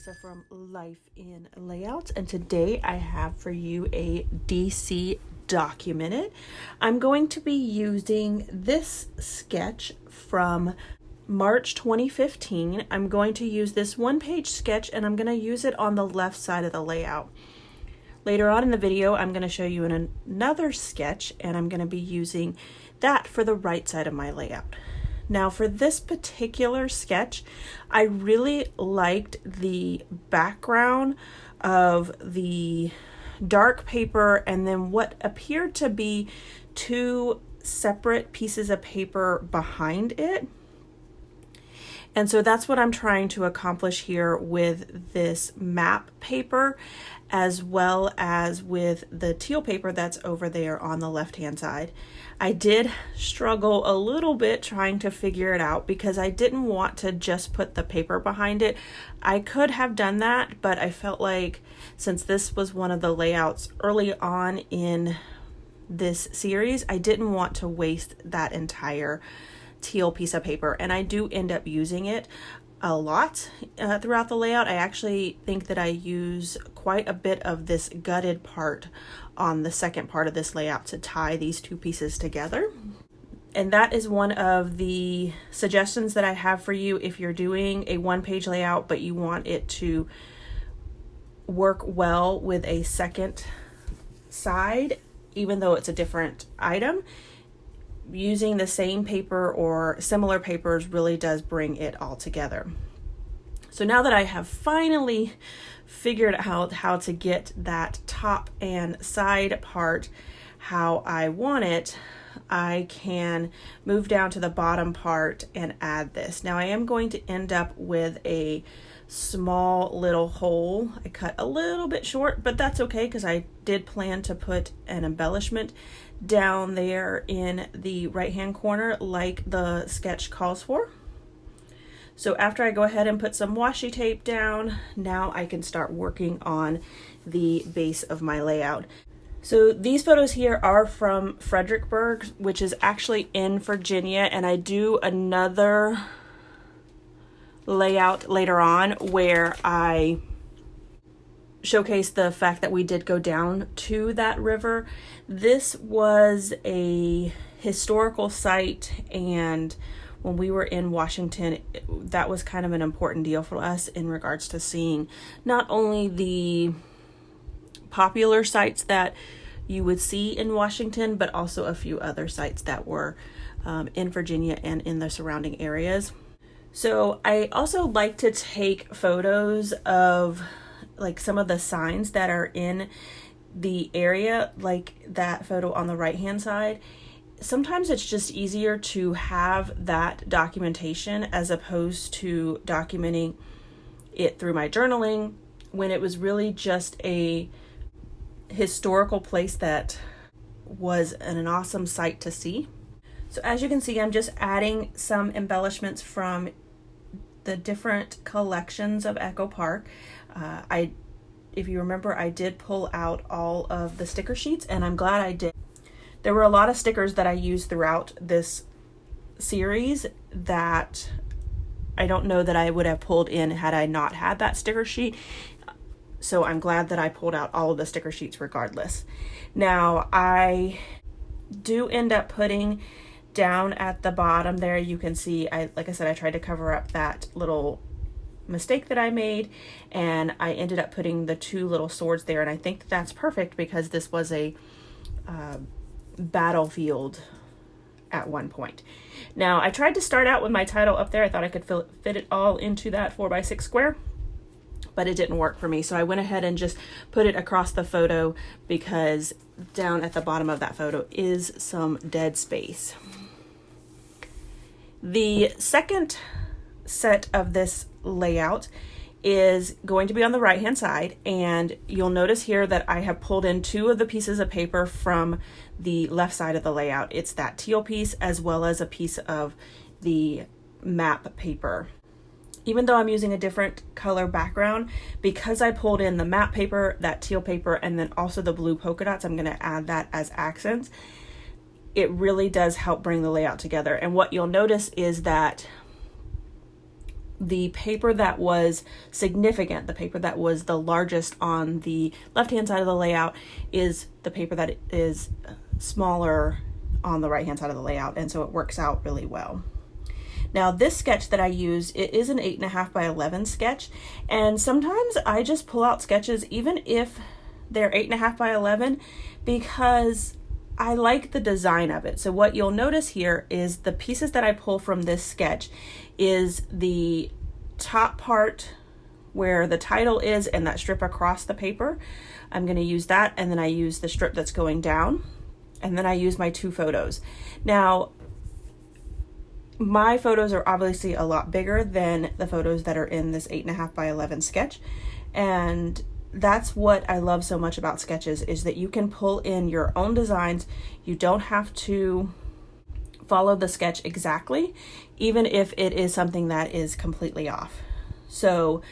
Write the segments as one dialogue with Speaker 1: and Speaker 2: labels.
Speaker 1: Lisa from Life in Layouts, and today I have for you a DC Documented. I'm going to be using this sketch from March 2015. I'm going to use this one-page sketch and I'm going to use it on the left side of the layout. Later on in the video, I'm going to show you another sketch and I'm going to be using that for the right side of my layout. Now for this particular sketch, I really liked the background of the dark paper and then what appeared to be two separate pieces of paper behind it. And so that's what I'm trying to accomplish here with this map paper, as well as with the teal paper that's over there on the left-hand side. I did struggle a little bit trying to figure it out because I didn't want to just put the paper behind it. I could have done that, but I felt like since this was one of the layouts early on in this series, I didn't want to waste that entire teal piece of paper, and I do end up using it a lot throughout the layout. I actually think that I use quite a bit of this gutted part on the second part of this layout to tie these two pieces together. And that is one of the suggestions that I have for you if you're doing a one-page layout but you want it to work well with a second side, even though it's a different item. Using the same paper or similar papers really does bring it all together. So now that I have finally figured out how to get that top and side part how I want it, I can move down to the bottom part and add this. Now I am going to end up with a small little hole. I cut a little bit short, but that's okay because I did plan to put an embellishment down there in the right hand corner like the sketch calls for. So after I go ahead and put some washi tape down, now I can start working on the base of my layout. So these photos here are from Frederickburg, which is actually in Virginia, and I do another layout later on where I showcase the fact that we did go down to that river. This was a historical site, and when we were in Washington, that was kind of an important deal for us in regards to seeing not only the popular sites that you would see in Washington, but also a few other sites that were in Virginia and in the surrounding areas. So I also like to take photos of like some of the signs that are in the area, like that photo on the right hand side. Sometimes it's just easier to have that documentation as opposed to documenting it through my journaling when it was really just a historical place that was an awesome sight to see. So as you can see, I'm just adding some embellishments from the different collections of Echo Park. If you remember, I did pull out all of the sticker sheets, and I'm glad I did. There were a lot of stickers that I used throughout this series that I don't know that I would have pulled in had I not had that sticker sheet. So I'm glad that I pulled out all of the sticker sheets regardless. Now I do end up putting down at the bottom there, you can see, like I said, I tried to cover up that little mistake that I made, and I ended up putting the two little swords there, and I think that's perfect because this was a battlefield at one point. Now I tried to start out with my title up there. I thought I could fit it all into that 4x6 square, but it didn't work for me, so I went ahead and just put it across the photo because down at the bottom of that photo is some dead space. The second set of this layout is going to be on the right hand side, and you'll notice here that I have pulled in two of the pieces of paper from the left side of the layout. It's that teal piece as well as a piece of the map paper. Even though I'm using a different color background, because I pulled in the map paper, that teal paper, and then also the blue polka dots, I'm going to add that as accents. It really does help bring the layout together. And what you'll notice is that the paper that was significant, the paper that was the largest on the left-hand side of the layout, is the paper that is smaller on the right-hand side of the layout, and so it works out really well. Now this sketch that I use, it is an 8.5 by 11 sketch, and sometimes I just pull out sketches even if they're 8.5 by 11 because I like the design of it. So what you'll notice here is the pieces that I pull from this sketch is the top part where the title is and that strip across the paper. I'm going to use that, and then I use the strip that's going down, and then I use my 2 photos. Now, my photos are obviously a lot bigger than the photos that are in this 8.5 by 11 sketch, and that's what I love so much about sketches, is that you can pull in your own designs. You don't have to follow the sketch exactly, even if it is something that is completely off. So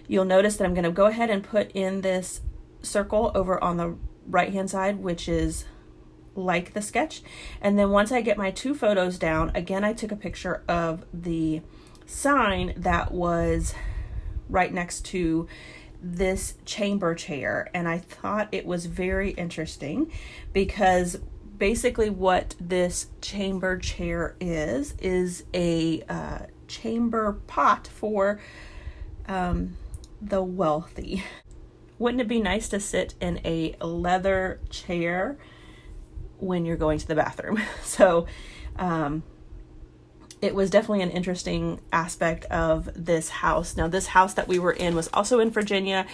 Speaker 1: you'll notice that I'm going to go ahead and put in this circle over on the right hand side, which is like the sketch. And then once I get my 2 photos down, again, I took a picture of the sign that was right next to this chamber chair, and I thought it was very interesting because basically what this chamber chair is a chamber pot for the wealthy. Wouldn't it be nice to sit in a leather chair when you're going to the bathroom? So it was definitely an interesting aspect of this house. Now, this house that we were in was also in Virginia.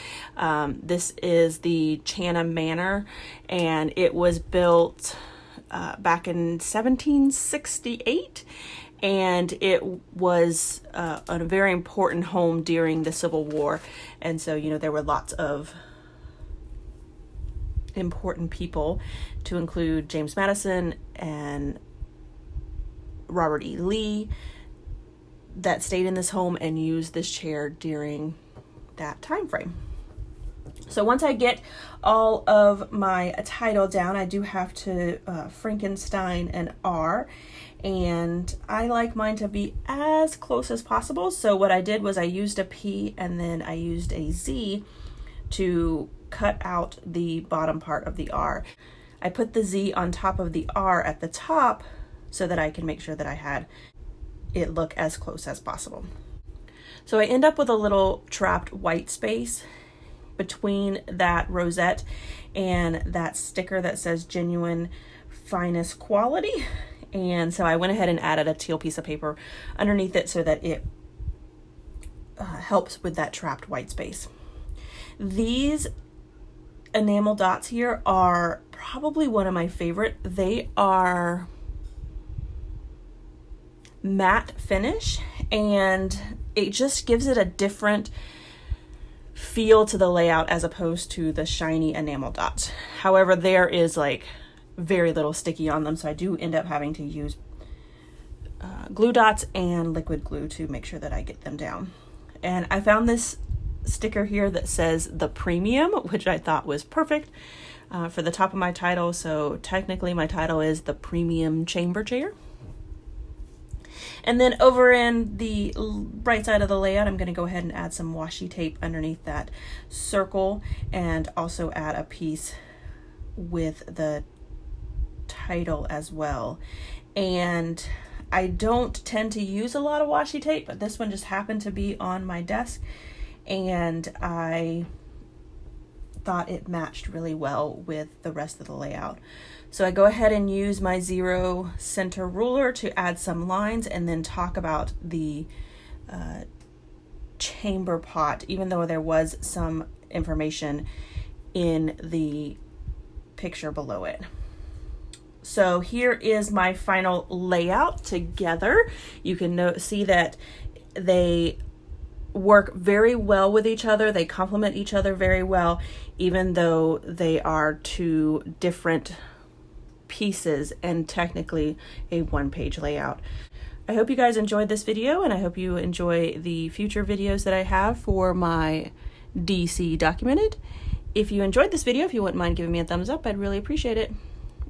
Speaker 1: This is the Chanham Manor, and it was built back in 1768, and it was a very important home during the Civil War. And so, you know, there were lots of important people, to include James Madison and Robert E. Lee, that stayed in this home and used this chair during that time frame. So once I get all of my title down, I do have to Frankenstein an R, and I like mine to be as close as possible. So what I did was I used a P and then I used a Z to cut out the bottom part of the R. I put the Z on top of the R at the top so that I can make sure that I had it look as close as possible. So I end up with a little trapped white space between that rosette and that sticker that says genuine finest quality. And so I went ahead and added a teal piece of paper underneath it so that it helps with that trapped white space. These enamel dots here are probably one of my favorite. They are matte finish, and it just gives it a different feel to the layout as opposed to the shiny enamel dots. However, there is like very little sticky on them, so I do end up having to use glue dots and liquid glue to make sure that I get them down. And I found this sticker here that says the premium, which I thought was perfect for the top of my title. So technically my title is the premium chamber chair. And then over in the right side of the layout, I'm going to go ahead and add some washi tape underneath that circle, and also add a piece with the title as well. And I don't tend to use a lot of washi tape, but this one just happened to be on my desk, and I thought it matched really well with the rest of the layout. So I go ahead and use my 0 center ruler to add some lines and then talk about the chamber pot, even though there was some information in the picture below it. So here is my final layout together. You can see that they work very well with each other. They complement each other very well, even though they are 2 different pieces and technically a 1-page layout. I hope you guys enjoyed this video, and I hope you enjoy the future videos that I have for my DC Documented. If you enjoyed this video, if you wouldn't mind giving me a thumbs up, I'd really appreciate it.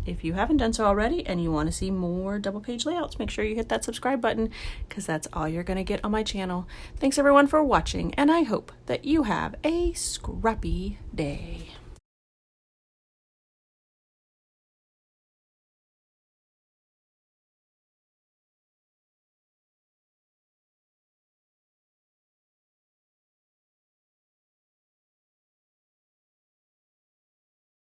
Speaker 1: If you haven't done so already and you want to see more double page layouts, make sure you hit that subscribe button, because that's all you're going to get on my channel. Thanks everyone for watching, and I hope that you have a scrappy day.